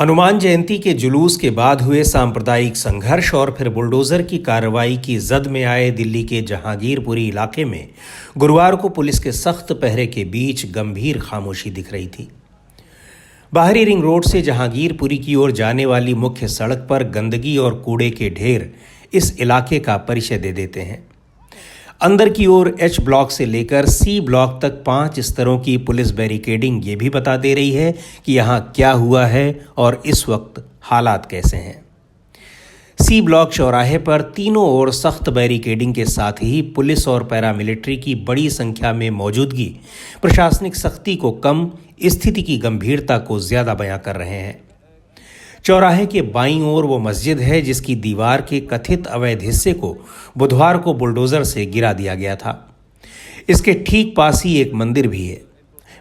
हनुमान जयंती के जुलूस के बाद हुए सांप्रदायिक संघर्ष और फिर बुलडोजर की कार्रवाई की जद में आए दिल्ली के जहांगीरपुरी इलाके में गुरुवार को पुलिस के सख्त पहरे के बीच गंभीर खामोशी दिख रही थी। बाहरी रिंग रोड से जहांगीरपुरी की ओर जाने वाली मुख्य सड़क पर गंदगी और कूड़े के ढेर इस इलाके का परिचय दे देते हैं। अंदर की ओर एच ब्लॉक से लेकर सी ब्लॉक तक 5 स्तरों की पुलिस बैरिकेडिंग ये भी बता दे रही है कि यहाँ क्या हुआ है और इस वक्त हालात कैसे हैं। सी ब्लॉक चौराहे पर तीनों ओर सख्त बैरिकेडिंग के साथ ही पुलिस और पैरामिलिट्री की बड़ी संख्या में मौजूदगी प्रशासनिक सख्ती को कम, स्थिति की गंभीरता को ज्यादा बयां कर रहे हैं। चौराहे के बाईं ओर वो मस्जिद है जिसकी दीवार के कथित अवैध हिस्से को बुधवार को बुलडोजर से गिरा दिया गया था। इसके ठीक पास ही एक मंदिर भी है।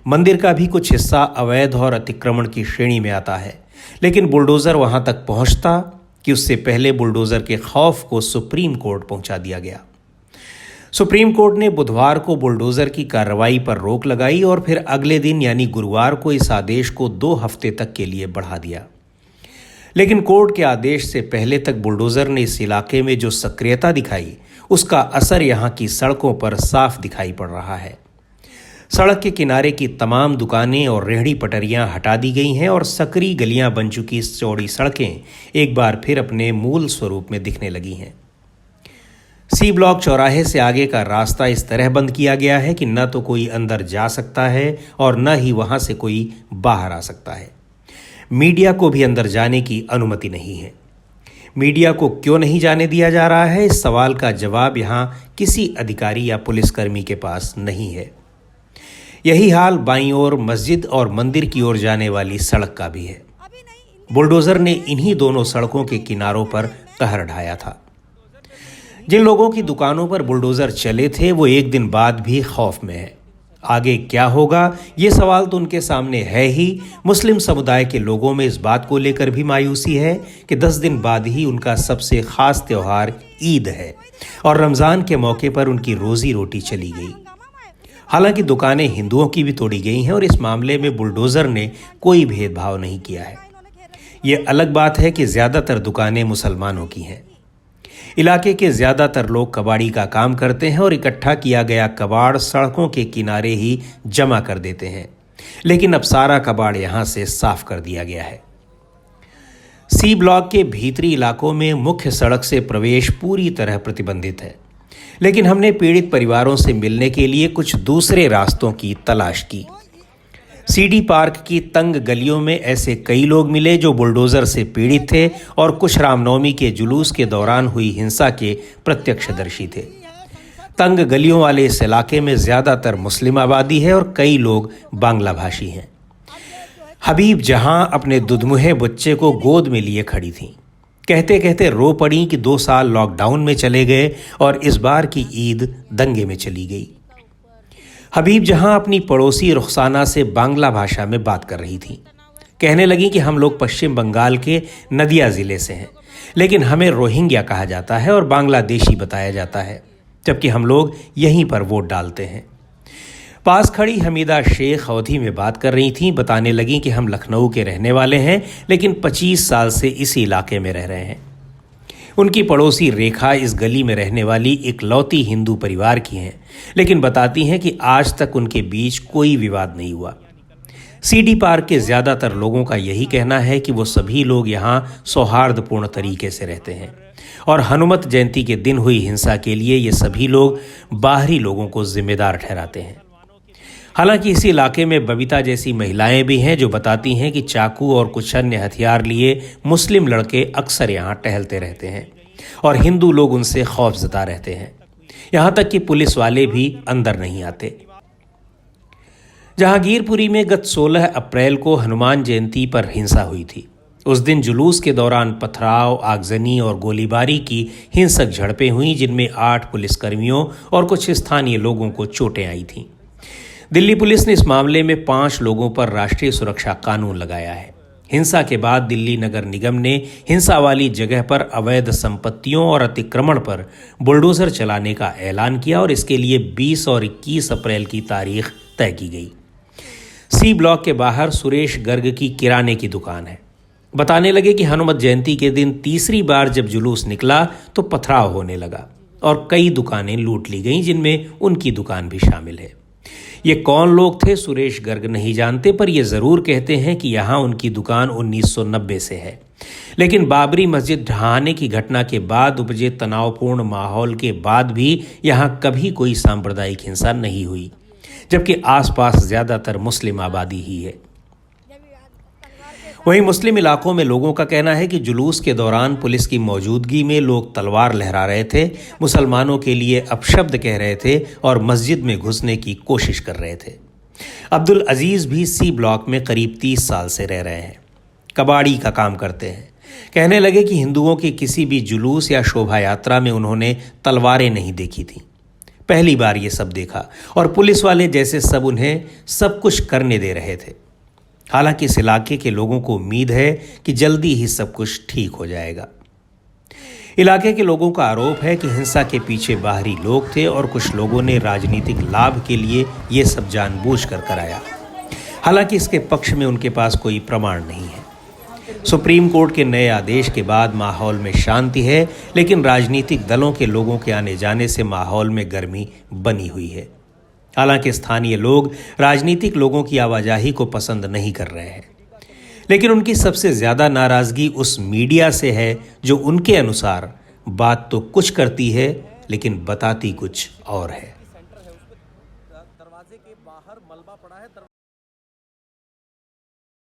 मंदिर का भी कुछ हिस्सा अवैध और अतिक्रमण की श्रेणी में आता है, लेकिन बुलडोजर वहां तक पहुंचता कि उससे पहले बुलडोजर के खौफ को सुप्रीम कोर्ट पहुंचा दिया गया। सुप्रीम कोर्ट ने बुधवार को बुलडोजर की कार्रवाई पर रोक लगाई और फिर अगले दिन यानी गुरुवार को इस आदेश को 2 हफ्ते तक के लिए बढ़ा दिया। लेकिन कोर्ट के आदेश से पहले तक बुलडोजर ने इस इलाके में जो सक्रियता दिखाई, उसका असर यहाँ की सड़कों पर साफ दिखाई पड़ रहा है। सड़क के किनारे की तमाम दुकानें और रेहड़ी पटरियां हटा दी गई हैं और सकरी गलियां बन चुकी चौड़ी सड़कें एक बार फिर अपने मूल स्वरूप में दिखने लगी हैं। सी ब्लॉक चौराहे से आगे का रास्ता इस तरह बंद किया गया है कि न तो कोई अंदर जा सकता है और न ही वहां से कोई बाहर आ सकता है। मीडिया को भी अंदर जाने की अनुमति नहीं है। मीडिया को क्यों नहीं जाने दिया जा रहा है, इस सवाल का जवाब यहाँ किसी अधिकारी या पुलिसकर्मी के पास नहीं है। यही हाल बाईं ओर मस्जिद और मंदिर की ओर जाने वाली सड़क का भी है। बुलडोजर ने इन्हीं दोनों सड़कों के किनारों पर कहर ढाया था। जिन लोगों की दुकानों पर बुलडोजर चले थे वो एक दिन बाद भी खौफ में है। आगे क्या होगा, ये सवाल तो उनके सामने है ही। मुस्लिम समुदाय के लोगों में इस बात को लेकर भी मायूसी है कि 10 दिन बाद ही उनका सबसे खास त्यौहार ईद है और रमज़ान के मौके पर उनकी रोजी रोटी चली गई। हालांकि दुकानें हिंदुओं की भी तोड़ी गई हैं और इस मामले में बुलडोजर ने कोई भेदभाव नहीं किया है। ये अलग बात है कि ज़्यादातर दुकानें मुसलमानों की हैं। इलाके के ज़्यादातर लोग कबाड़ी का काम करते हैं और इकट्ठा किया गया कबाड़ सड़कों के किनारे ही जमा कर देते हैं, लेकिन अब सारा कबाड़ यहाँ से साफ कर दिया गया है। सी ब्लॉक के भीतरी इलाकों में मुख्य सड़क से प्रवेश पूरी तरह प्रतिबंधित है, लेकिन हमने पीड़ित परिवारों से मिलने के लिए कुछ दूसरे रास्तों की तलाश की। सीडी पार्क की तंग गलियों में ऐसे कई लोग मिले जो बुलडोजर से पीड़ित थे और कुछ रामनवमी के जुलूस के दौरान हुई हिंसा के प्रत्यक्षदर्शी थे। तंग गलियों वाले इस इलाके में ज्यादातर मुस्लिम आबादी है और कई लोग बांग्ला भाषी हैं। हबीब जहां अपने दुधमुहे बच्चे को गोद में लिए खड़ी थीं। कहते कहते रो पड़ी कि 2 साल लॉकडाउन में चले गए और इस बार की ईद दंगे में चली गई। हबीब जहां अपनी पड़ोसी रुखसाना से बांग्ला भाषा में बात कर रही थी। कहने लगी कि हम लोग पश्चिम बंगाल के नदिया ज़िले से हैं, लेकिन हमें रोहिंग्या कहा जाता है और बांग्लादेशी बताया जाता है, जबकि हम लोग यहीं पर वोट डालते हैं। पास खड़ी हमीदा शेख अवधी में बात कर रही थीं। बताने लगी कि हम लखनऊ के रहने वाले हैं, लेकिन 25 साल से इसी इलाके में रह रहे हैं। उनकी पड़ोसी रेखा इस गली में रहने वाली इकलौती हिंदू परिवार की हैं, लेकिन बताती हैं कि आज तक उनके बीच कोई विवाद नहीं हुआ। सीडी पार्क के ज़्यादातर लोगों का यही कहना है कि वो सभी लोग यहाँ सौहार्दपूर्ण तरीके से रहते हैं और हनुमत जयंती के दिन हुई हिंसा के लिए ये सभी लोग बाहरी लोगों को जिम्मेदार ठहराते हैं। हालांकि इसी इलाके में बबीता जैसी महिलाएं भी हैं जो बताती हैं कि चाकू और कुछ अन्य हथियार लिए मुस्लिम लड़के अक्सर यहाँ टहलते रहते हैं और हिंदू लोग उनसे खौफ जता रहते हैं। यहाँ तक कि पुलिस वाले भी अंदर नहीं आते। जहांगीरपुरी में गत 16 अप्रैल को हनुमान जयंती पर हिंसा हुई थी। उस दिन जुलूस के दौरान पथराव, आगजनी और गोलीबारी की हिंसक झड़पें हुई, जिनमें 8 पुलिसकर्मियों और कुछ स्थानीय लोगों को चोटें आई थीं। दिल्ली पुलिस ने इस मामले में 5 लोगों पर राष्ट्रीय सुरक्षा कानून लगाया है। हिंसा के बाद दिल्ली नगर निगम ने हिंसा वाली जगह पर अवैध संपत्तियों और अतिक्रमण पर बुलडोजर चलाने का ऐलान किया और इसके लिए 20 और 21 अप्रैल की तारीख तय की गई। सी ब्लॉक के बाहर सुरेश गर्ग की किराने की दुकान है। बताने लगे कि हनुमत जयंती के दिन तीसरी बार जब जुलूस निकला तो पथराव होने लगा और कई दुकानें लूट ली गईं, जिनमें उनकी दुकान भी शामिल है। ये कौन लोग थे सुरेश गर्ग नहीं जानते, पर ये ज़रूर कहते हैं कि यहाँ उनकी दुकान 1990 से है। लेकिन बाबरी मस्जिद ढहाने की घटना के बाद उपजे तनावपूर्ण माहौल के बाद भी यहाँ कभी कोई सांप्रदायिक हिंसा नहीं हुई, जबकि आसपास ज़्यादातर मुस्लिम आबादी ही है। वहीं मुस्लिम इलाकों में लोगों का कहना है कि जुलूस के दौरान पुलिस की मौजूदगी में लोग तलवार लहरा रहे थे, मुसलमानों के लिए अपशब्द कह रहे थे और मस्जिद में घुसने की कोशिश कर रहे थे। अब्दुल अजीज़ भी सी ब्लॉक में करीब 30 साल से रह रहे हैं, कबाड़ी का काम करते हैं। कहने लगे कि हिंदुओं के किसी भी जुलूस या शोभा यात्रा में उन्होंने तलवारें नहीं देखी थी, पहली बार ये सब देखा और पुलिस वाले जैसे सब उन्हें सब कुछ करने दे रहे थे। हालांकि इस इलाके के लोगों को उम्मीद है कि जल्दी ही सब कुछ ठीक हो जाएगा। इलाके के लोगों का आरोप है कि हिंसा के पीछे बाहरी लोग थे और कुछ लोगों ने राजनीतिक लाभ के लिए ये सब जानबूझकर कराया। हालांकि इसके पक्ष में उनके पास कोई प्रमाण नहीं है। सुप्रीम कोर्ट के नए आदेश के बाद माहौल में शांति है, लेकिन राजनीतिक दलों के लोगों के आने जाने से माहौल में गर्मी बनी हुई है। हालांकि स्थानीय लोग राजनीतिक लोगों की आवाजाही को पसंद नहीं कर रहे हैं, लेकिन उनकी सबसे ज्यादा नाराजगी उस मीडिया से है जो उनके अनुसार बात तो कुछ करती है लेकिन बताती कुछ और है।